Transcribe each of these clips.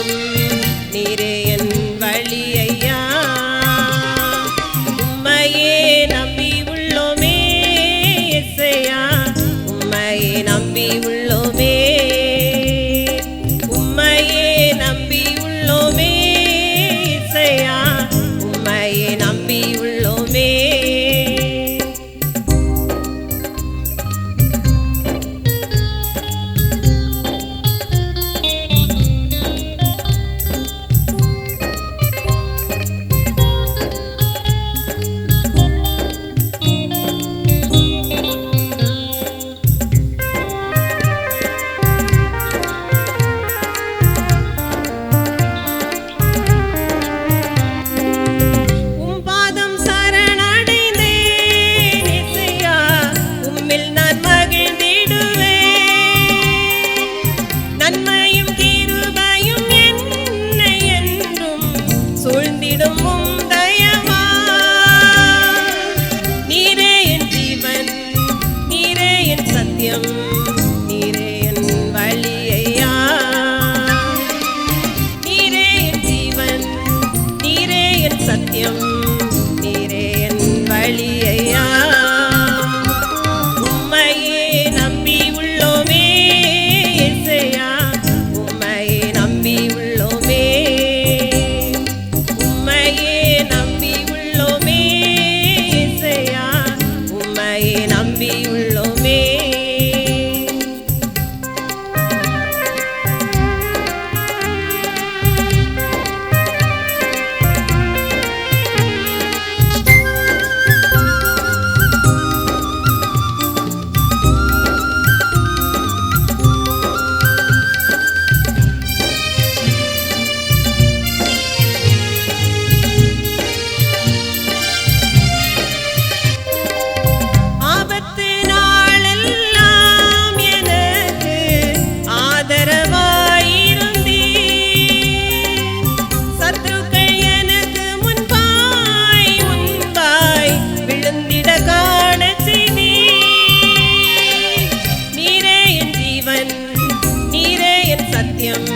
சத்தியம் நீரே என் வழி ஐயா உம்மையே நம்பி உள்ளோமே இயேசையா உம்மையே நம்பி உள்ளோமே உம்மையே நம்பி உள்ளோமே இயேசையா உம்மையே நம்பி உள்ளோமே நீரே என் வழி ஐயா நீரே என் ஜீவன் நீரே என் சத்தியம் நீரே என் வழி ஐயா உம்மையே நம்பி உள்ளோமே இயேசையா உம்மையே நம்பி உள்ளோமே உம்மையே நம்பி உள்ளோமே இயேசையா உம்மையே நம்பி உள்ளோமே சத்தியம்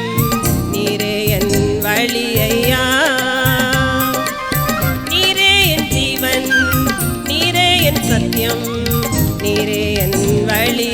நீரே என் வழி ஐயா நீரே என் ஜீவன் நீரே என் சத்தியம் நீரே என் வழி